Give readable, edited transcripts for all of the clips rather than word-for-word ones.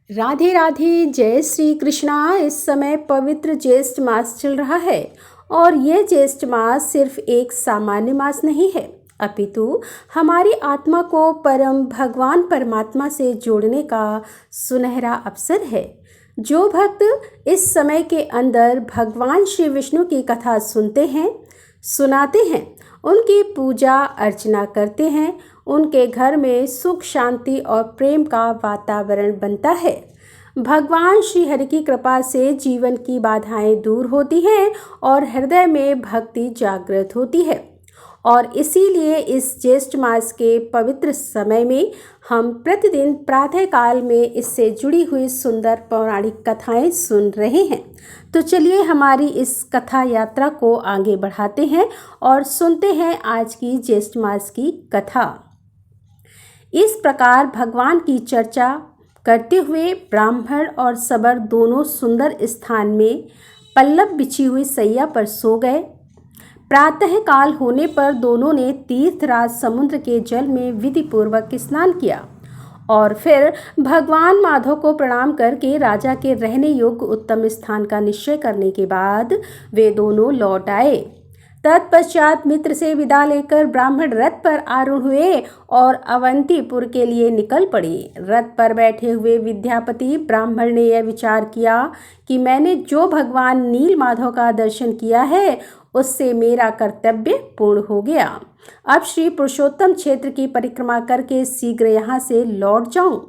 राधे राधे, जय श्री कृष्णा। इस समय पवित्र ज्येष्ठ मास चल रहा है और यह ज्येष्ठ मास सिर्फ एक सामान्य मास नहीं है, अपितु हमारी आत्मा को परम भगवान परमात्मा से जोड़ने का सुनहरा अवसर है। जो भक्त इस समय के अंदर भगवान श्री विष्णु की कथा सुनते हैं, सुनाते हैं, उनकी पूजा अर्चना करते हैं, उनके घर में सुख शांति और प्रेम का वातावरण बनता है। भगवान श्री हरि की कृपा से जीवन की बाधाएं दूर होती हैं और हृदय में भक्ति जागृत होती है। और इसीलिए इस ज्येष्ठ मास के पवित्र समय में हम प्रतिदिन प्रातः काल में इससे जुड़ी हुई सुंदर पौराणिक कथाएं सुन रहे हैं। तो चलिए हमारी इस कथा यात्रा को आगे बढ़ाते हैं और सुनते हैं आज की ज्येष्ठ मास की कथा। इस प्रकार भगवान की चर्चा करते हुए ब्राह्मण और सबर दोनों सुंदर स्थान में पल्लव बिछी हुई सैया पर सो गए। प्रातः काल होने पर दोनों ने तीर्थराज समुद्र के जल में विधि पूर्वक स्नान किया और फिर भगवान माधव को प्रणाम करके राजा के रहने योग्य उत्तम स्थान का निश्चय करने के बाद वे दोनों लौट आए। तत्पश्चात मित्र से विदा लेकर ब्राह्मण रथ पर आरूढ़ हुए और अवंतीपुर के लिए निकल पड़े। रथ पर बैठे हुए विद्यापति ब्राह्मण ने यह विचार किया कि मैंने जो भगवान नील माधव का दर्शन किया है उससे मेरा कर्तव्य पूर्ण हो गया। अब श्री पुरुषोत्तम क्षेत्र की परिक्रमा करके शीघ्र यहाँ से लौट जाऊं।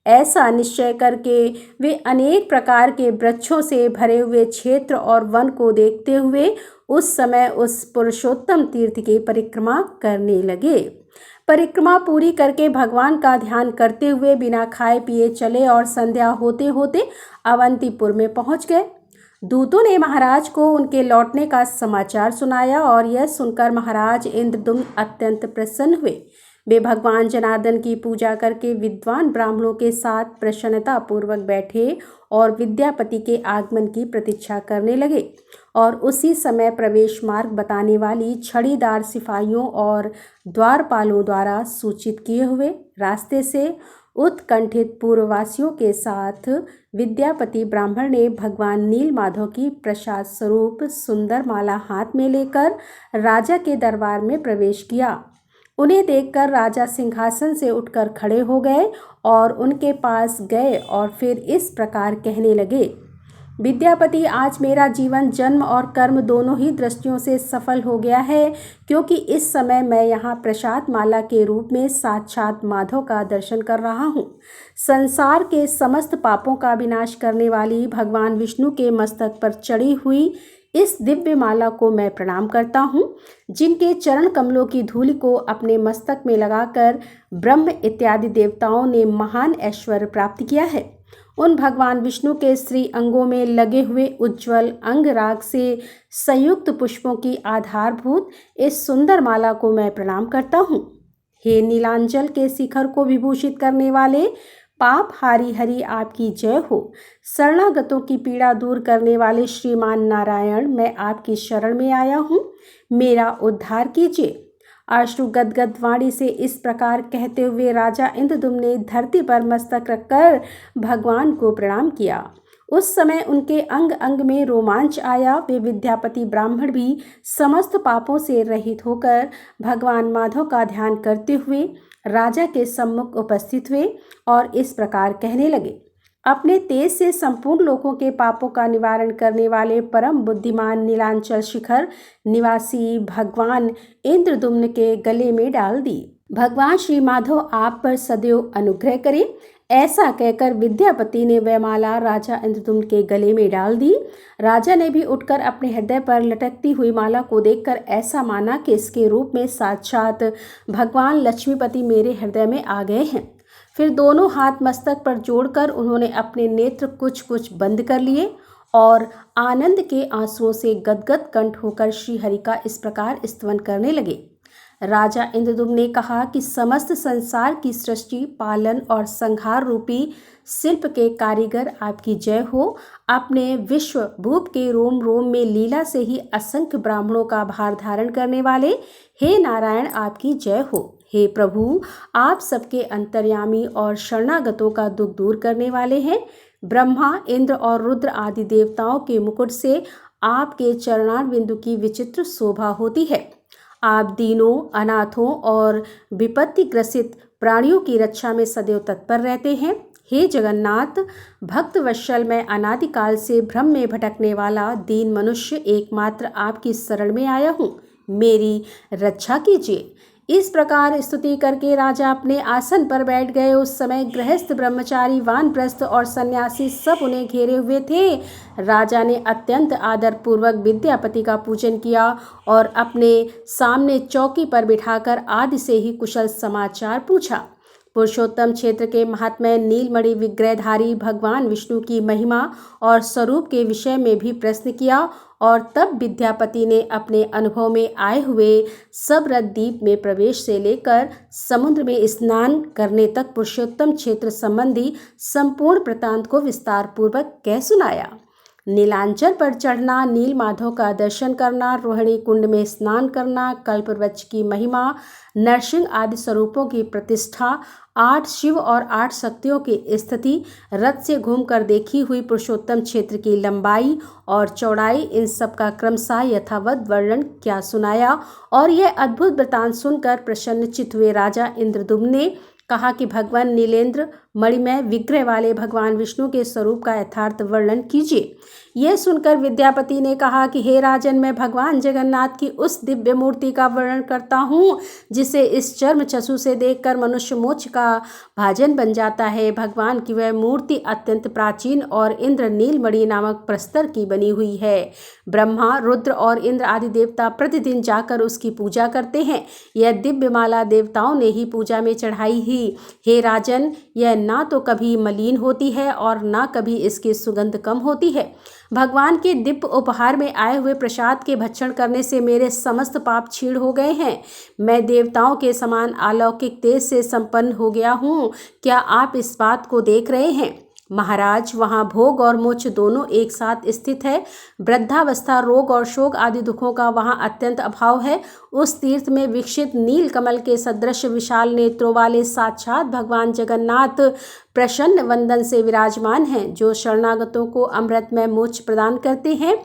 ऐसा निश्चय करके वे अनेक प्रकार के वृक्षों से भरे हुए क्षेत्र और वन को देखते हुए उस समय उस पुरुषोत्तम तीर्थ की परिक्रमा करने लगे। परिक्रमा पूरी करके भगवान का ध्यान करते हुए बिना खाए पिए चले और संध्या होते होते अवंतीपुर में पहुंच गए। दूतों ने महाराज को उनके लौटने का समाचार सुनाया और यह सुनकर महाराज इंद्रदुम्न अत्यंत प्रसन्न हुए। वे भगवान जनार्दन की पूजा करके विद्वान ब्राह्मणों के साथ प्रसन्नता पूर्वक बैठे और विद्यापति के आगमन की प्रतीक्षा करने लगे। और उसी समय प्रवेश मार्ग बताने वाली छड़ीदार सिपाहियों और द्वारपालों द्वारा सूचित किए हुए रास्ते से उत्कंठित पूर्ववासियों के साथ विद्यापति ब्राह्मण ने भगवान नील माधव की प्रसाद स्वरूप सुंदर माला हाथ में लेकर राजा के दरबार में प्रवेश किया। उन्हें देखकर राजा सिंहासन से उठकर खड़े हो गए और उनके पास गए और फिर इस प्रकार कहने लगे, विद्यापति, आज मेरा जीवन जन्म और कर्म दोनों ही दृष्टियों से सफल हो गया है, क्योंकि इस समय मैं यहाँ प्रसाद माला के रूप में साक्षात माधव का दर्शन कर रहा हूँ। संसार के समस्त पापों का विनाश करने वाली भगवान विष्णु के मस्तक पर चढ़ी हुई इस दिव्य माला को मैं प्रणाम करता हूँ, जिनके चरण कमलों की धूलि को अपने मस्तक में लगाकर ब्रह्म इत्यादि देवताओं ने महान ऐश्वर्य प्राप्त किया है। उन भगवान विष्णु के श्री अंगों में लगे हुए उज्ज्वल अंगराग से संयुक्त पुष्पों की आधारभूत इस सुंदर माला को मैं प्रणाम करता हूँ। हे नीलांचल के शिखर को विभूषित करने वाले पाप हारी हरि, आपकी जय हो। शरणागतों की पीड़ा दूर करने वाले श्रीमान नारायण, मैं आपकी शरण में आया हूँ, मेरा उद्धार कीजिए। अश्रु गदगद वाणी से इस प्रकार कहते हुए राजा इंद्रदुम्न ने धरती पर मस्तक रखकर भगवान को प्रणाम किया। उस समय उनके अंग अंग में रोमांच आया। वे विद्यापति ब्राह्मण भी समस्त पापों से रहित होकर भगवान माधव का ध्यान करते हुए राजा के सम्मुख उपस्थित हुए और इस प्रकार कहने लगे, अपने तेज से संपूर्ण लोगों के पापों का निवारण करने वाले परम बुद्धिमान नीलांचल शिखर निवासी भगवान इंद्रदुम्न के गले में डाल दी। भगवान श्री माधव आप पर सदैव अनुग्रह करें। ऐसा कहकर विद्यापति ने वह माला राजा इंद्रदुम्न के गले में डाल दी। राजा ने भी उठकर अपने हृदय पर लटकती हुई माला को देखकर ऐसा माना कि इसके रूप में साक्षात भगवान लक्ष्मीपति मेरे हृदय में आ गए हैं। फिर दोनों हाथ मस्तक पर जोड़कर उन्होंने अपने नेत्र कुछ कुछ बंद कर लिए और आनंद के आंसुओं से गदगद कंठ होकर श्री हरि का इस प्रकार स्तवन करने लगे। राजा इंद्रदुम्न ने कहा कि समस्त संसार की सृष्टि, पालन और संहार रूपी शिल्प के कारीगर, आपकी जय हो। अपने विश्व भूप के रोम रोम में लीला से ही असंख्य ब्राह्मणों का भार धारण करने वाले हे नारायण, आपकी जय हो। हे प्रभु, आप सबके अंतर्यामी और शरणागतों का दुख दूर करने वाले हैं। ब्रह्मा, इंद्र और रुद्र आदि देवताओं के मुकुट से आपके चरणार बिंदु की विचित्र शोभा होती है। आप दीनों, अनाथों और विपत्ति ग्रसित प्राणियों की रक्षा में सदैव तत्पर रहते हैं। हे जगन्नाथ, भक्त वत्सल, मैं अनादिकाल से भ्रम में भटकने वाला दीन मनुष्य एकमात्र आपकी शरण में आया हूँ। मेरी रक्षा कीजिए। इस प्रकार स्तुति करके राजा अपने आसन पर बैठ गए। उस समय गृहस्थ, ब्रह्मचारी, वानप्रस्थ और सन्यासी सब उन्हें घेरे हुए थे। राजा ने अत्यंत आदरपूर्वक विद्यापति का पूजन किया और अपने सामने चौकी पर बिठाकर आदि से ही कुशल समाचार पूछा। पुरुषोत्तम क्षेत्र के महात्म्य, नीलमणि विग्रहधारी भगवान विष्णु की महिमा और स्वरूप के विषय में भी प्रश्न किया और तब विद्यापति ने अपने अनुभव में आए हुए सबरत द्वीप में प्रवेश से लेकर समुद्र में स्नान करने तक पुरुषोत्तम क्षेत्र संबंधी संपूर्ण वृत्तांत को विस्तार पूर्वक कह सुनाया। नीलांचल पर चढ़ना, नील माधव का दर्शन करना, रोहिणी कुंड में स्नान करना, कल्पवृक्ष की महिमा, नरसिंह आदि स्वरूपों की प्रतिष्ठा, 8 शिव और 8 शक्तियों की स्थिति, रथ से घूमकर देखी हुई पुरुषोत्तम क्षेत्र की लंबाई और चौड़ाई, इन सब का क्रमशः यथावत वर्णन क्या सुनाया। और यह अद्भुत वृत्तांत सुनकर प्रसन्नचित्त हुए राजा इंद्रद्युम्न ने कहा कि भगवान नीलेंद्र मणिमय विग्रह वाले भगवान विष्णु के स्वरूप का यथार्थ वर्णन कीजिए। यह सुनकर विद्यापति ने कहा कि हे राजन, मैं भगवान जगन्नाथ की उस दिव्य मूर्ति का वर्णन करता हूँ जिसे इस चर्म चक्षु से देखकर मनुष्य मोक्ष का भाजन बन जाता है। भगवान की वह मूर्ति अत्यंत प्राचीन और इंद्र नीलमणि नामक प्रस्तर की बनी हुई है। ब्रह्मा, रुद्र और इंद्र आदि देवता प्रतिदिन जाकर उसकी पूजा करते हैं। यह दिव्य माला देवताओं ने ही पूजा में चढ़ाई ही। हे राजन, यह ना तो कभी मलिन होती है और ना कभी इसकी सुगंध कम होती है। भगवान के दिव्य उपहार में आए हुए प्रसाद के भक्षण करने से मेरे समस्त पाप क्षीण हो गए हैं। मैं देवताओं के समान अलौकिक तेज से संपन्न हो गया हूँ। क्या आप इस बात को देख रहे हैं? महाराज, वहाँ भोग और मोक्ष दोनों एक साथ स्थित है। वृद्धावस्था, रोग और शोक आदि दुखों का वहाँ अत्यंत अभाव है। उस तीर्थ में विकसित नील कमल के सदृश विशाल नेत्रों वाले साक्षात भगवान जगन्नाथ प्रसन्न वंदन से विराजमान हैं, जो शरणागतों को अमृतमय मोक्ष प्रदान करते हैं।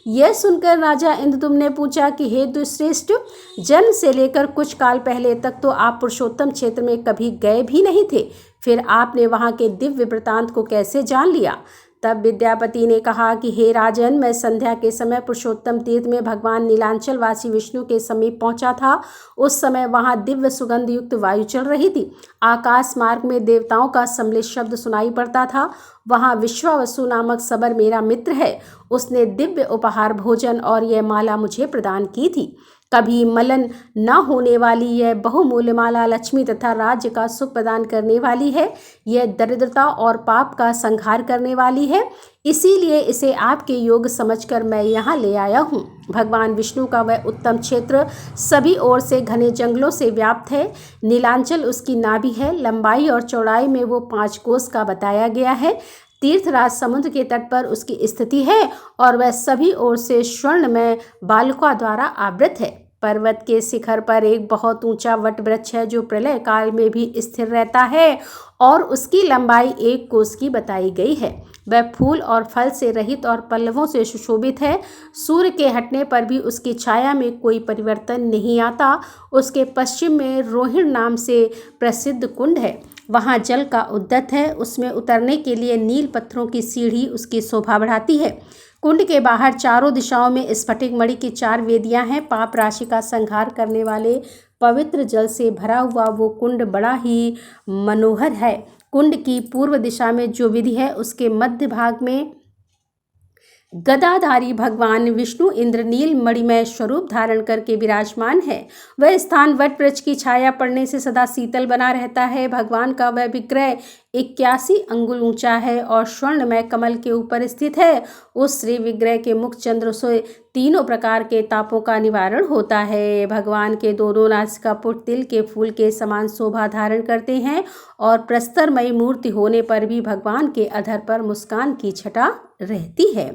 यह सुनकर राजा इंद्रद्युम्न ने पूछा कि हे दुष्श्रेष्ठ, जन्म से लेकर कुछ काल पहले तक तो आप पुरुषोत्तम क्षेत्र में कभी गए भी नहीं थे, फिर आपने वहाँ के दिव्य वृत्तांत को कैसे जान लिया? तब विद्यापति ने कहा कि हे राजन, मैं संध्या के समय पुरुषोत्तम तीर्थ में भगवान नीलांचल वासी विष्णु के समीप पहुंचा था। उस समय वहां दिव्य सुगंध युक्त वायु चल रही थी। आकाश मार्ग में देवताओं का सम्मिलित शब्द सुनाई पड़ता था। वहां विश्वावसु नामक सबर मेरा मित्र है, उसने दिव्य उपहार, भोजन और यह माला मुझे प्रदान की थी। कभी मलन न होने वाली यह बहुमूल्य माला लक्ष्मी तथा राज्य का सुख प्रदान करने वाली है। यह दरिद्रता और पाप का संहार करने वाली है, इसीलिए इसे आपके योग समझकर मैं यहाँ ले आया हूँ। भगवान विष्णु का वह उत्तम क्षेत्र सभी ओर से घने जंगलों से व्याप्त है। नीलांचल उसकी नाभि है। लंबाई और चौड़ाई में वो 5 कोस का बताया गया है। तीर्थराज समुद्र के तट पर उसकी स्थिति है और वह सभी ओर से स्वर्णमय बालुका द्वारा आवृत है। पर्वत के शिखर पर एक बहुत ऊंचा वट वृक्ष है, जो प्रलय काल में भी स्थिर रहता है और उसकी लंबाई 1 कोस की बताई गई है। वह फूल और फल से रहित और पल्लवों से सुशोभित है। सूर्य के हटने पर भी उसकी छाया में कोई परिवर्तन नहीं आता। उसके पश्चिम में रोहिण नाम से प्रसिद्ध कुंड है। वहाँ जल का उद्गत है। उसमें उतरने के लिए नील पत्थरों की सीढ़ी उसकी शोभा बढ़ाती है। कुंड के बाहर चारों दिशाओं में स्फटिक मणि की 4 वेदियां हैं। पाप राशि का संहार करने वाले पवित्र जल से भरा हुआ वो कुंड बड़ा ही मनोहर है। कुंड की पूर्व दिशा में जो विधि है, उसके मध्य भाग में गदाधारी भगवान विष्णु इंद्रनील मणिमय स्वरूप धारण करके विराजमान है। वह स्थान वट वृक्ष की छाया पड़ने से सदा शीतल बना रहता है। भगवान का वह विग्रह 81 अंगुल ऊंचा है और स्वर्णमय कमल के ऊपर स्थित है। उस श्री विग्रह के मुख चंद्र से तीनों प्रकार के तापों का निवारण होता है। भगवान के दोनों नासिकापुट तिल के फूल के समान शोभा धारण करते हैं और प्रस्तरमयी मूर्ति होने पर भी भगवान के अधर पर मुस्कान की छटा रहती है।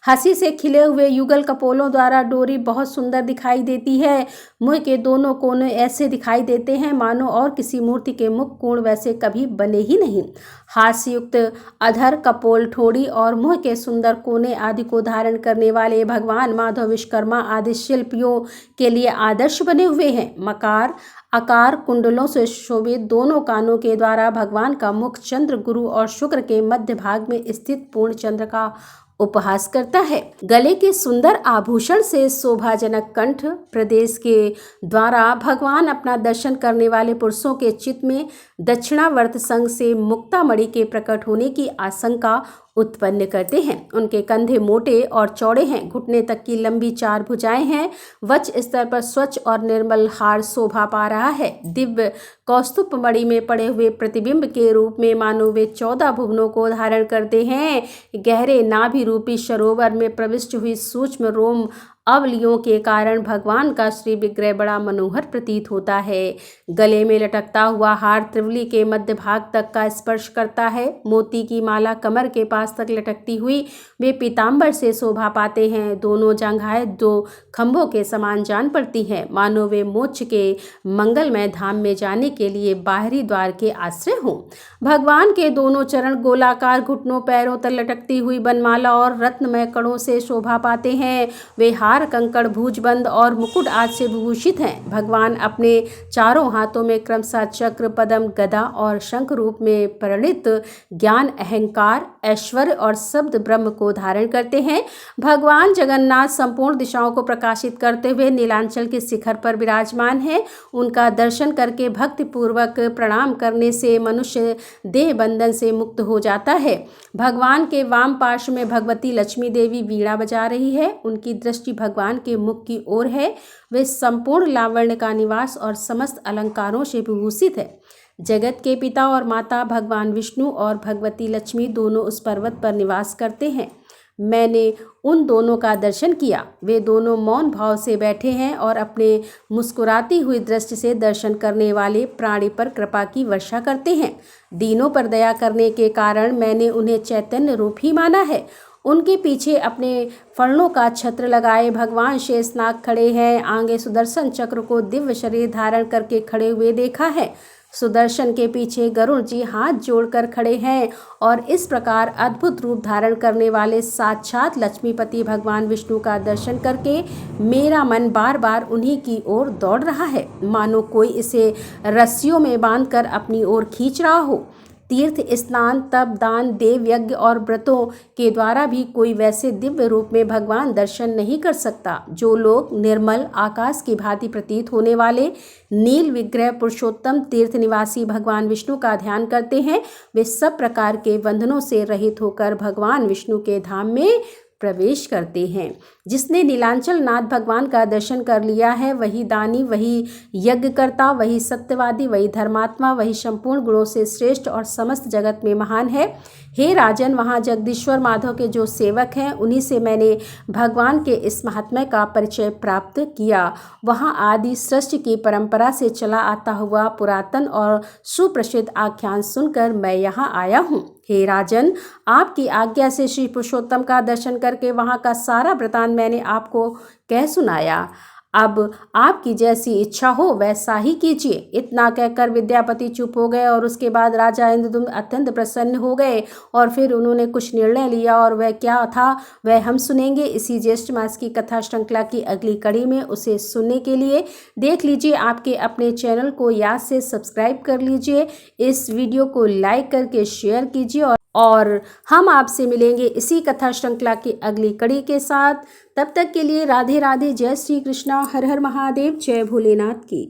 हंसी से खिले हुए युगल कपोलों द्वारा डोरी बहुत सुंदर दिखाई देती है। मुंह के दोनों कोने ऐसे दिखाई देते हैं मानो और किसी मूर्ति के मुख कोण वैसे कभी बने ही नहीं। हास्ययुक्त अधर, कपोल, ठोड़ी और मुंह के सुंदर कोने आदि को धारण करने वाले भगवान माधव विश्वकर्मा आदि शिल्पियों के लिए आदर्श बने हुए हैं। मकार आकार कुंडलों से शोभित दोनों कानों के द्वारा भगवान का मुख चंद्र, गुरु और शुक्र के मध्य भाग में स्थित पूर्ण चंद्र का उपहास करता है। गले के सुंदर आभूषण से शोभाजनक कंठ प्रदेश के द्वारा भगवान अपना दर्शन करने वाले पुरुषों के चित्त में दक्षिणावर्त संग से मुक्तामणि के प्रकट होने की आशंका उत्पन्न करते हैं। उनके कंधे मोटे और चौड़े हैं, घुटने तक की लंबी 4 भुजाएं हैं। वक्ष स्तर पर स्वच्छ और निर्मल हार शोभा पा रहा है। दिव्य कौस्तुभ मणि में पड़े हुए प्रतिबिंब के रूप में मानो वे 14 भुवनों को धारण करते हैं। गहरे नाभि रूपी सरोवर में प्रविष्ट हुई सूक्ष्म रोम अवलियों के कारण भगवान का श्री विग्रह बड़ा मनोहर प्रतीत होता है। गले में लटकता हुआ हार त्रिवली के मध्य भाग तक का स्पर्श करता है। मोती की माला कमर के पास तक लटकती हुई वे पीताम्बर से शोभा पाते हैं। दोनों जंघाएं 2 खंभों के समान जान पड़ती हैं, मानो वे मोक्ष के मंगलमय धाम में जाने के लिए बाहरी द्वार के आश्रय हों। भगवान के दोनों चरण गोलाकार घुटनों पैरों तक लटकती हुई बनमाला और रत्नमय कणों से शोभा पाते हैं। वे हार, कंकड़, भुजबंद और मुकुट आदि से विभूषित हैं। भगवान अपने चारों हाथों में क्रमशः चक्र, पद्म, गदा और शंख रूप में परिणित ज्ञान, अहंकार, ऐश्वर्य और शब्द ब्रह्म को धारण करते हैं। भगवान जगन्नाथ संपूर्ण दिशाओं को प्रकाशित करते हुए नीलांचल के शिखर पर विराजमान हैं। उनका दर्शन करके भक्ति पूर्वक प्रणाम करने से मनुष्य देह बंधन से मुक्त हो जाता है। भगवान के वाम पार्श्व में भगवती लक्ष्मी देवी वीणा बजा रही है। उनकी दृष्टि भगवान के मुख की ओर है। वे संपूर्ण लावण्य का निवास और समस्त अलंकारों से विभूषित है। जगत के पिता और माता भगवान विष्णु और भगवती लक्ष्मी दोनों उस पर्वत पर निवास करते हैं। मैंने उन दोनों का दर्शन किया। वे दोनों मौन भाव से बैठे हैं और अपने मुस्कुराती हुई दृष्टि से दर्शन करने वाले प्राणी पर कृपा की वर्षा करते हैं। दीनों पर दया करने के कारण मैंने उन्हें चैतन्य रूप ही माना है। उनके पीछे अपने फरणों का छत्र लगाए भगवान शेषनाग खड़े हैं। आगे सुदर्शन चक्र को दिव्य शरीर धारण करके खड़े हुए देखा है। सुदर्शन के पीछे गरुड़ जी हाथ जोड़कर खड़े हैं और इस प्रकार अद्भुत रूप धारण करने वाले साक्षात लक्ष्मीपति भगवान विष्णु का दर्शन करके मेरा मन बार बार उन्हीं की ओर दौड़ रहा है, मानो कोई इसे रस्सियों में बांधकर अपनी ओर खींच रहा हो। तीर्थ, स्नान, तप, दान, देव यज्ञ और व्रतों के द्वारा भी कोई वैसे दिव्य रूप में भगवान दर्शन नहीं कर सकता। जो लोग निर्मल आकाश की भांति प्रतीत होने वाले नील विग्रह पुरुषोत्तम तीर्थ निवासी भगवान विष्णु का ध्यान करते हैं, वे सब प्रकार के बंधनों से रहित होकर भगवान विष्णु के धाम में प्रवेश करते हैं। जिसने नीलांचल नाथ भगवान का दर्शन कर लिया है, वही दानी, वही यज्ञकर्ता, वही सत्यवादी, वही धर्मात्मा, वही संपूर्ण गुणों से श्रेष्ठ और समस्त जगत में महान है। हे राजन, वहाँ जगदीश्वर माधव के जो सेवक हैं, उन्हीं से मैंने भगवान के इस महात्म्य का परिचय प्राप्त किया। वहाँ आदि सृष्टि की परंपरा से चला आता हुआ पुरातन और सुप्रसिद्ध आख्यान सुनकर मैं यहाँ आया हूँ। हे राजन, आपकी आज्ञा से श्री पुरुषोत्तम का दर्शन करके वहाँ का सारा वृतांत मैंने आपको कह सुनाया। अब आपकी जैसी इच्छा हो वैसा ही कीजिए। इतना कहकर विद्यापति चुप हो गए और उसके बाद राजा इंद्रदुम्न अत्यंत प्रसन्न हो गए और फिर उन्होंने कुछ निर्णय लिया, और वह क्या था वह हम सुनेंगे इसी ज्येष्ठ मास की कथा श्रृंखला की अगली कड़ी में। उसे सुनने के लिए देख लीजिए आपके अपने चैनल को याद से सब्सक्राइब कर लीजिए, इस वीडियो को लाइक करके शेयर कीजिए और हम आपसे मिलेंगे इसी कथा श्रृंखला की अगली कड़ी के साथ। तब तक के लिए राधे राधे, जय श्री कृष्णा, हर हर महादेव, जय भोलेनाथ की।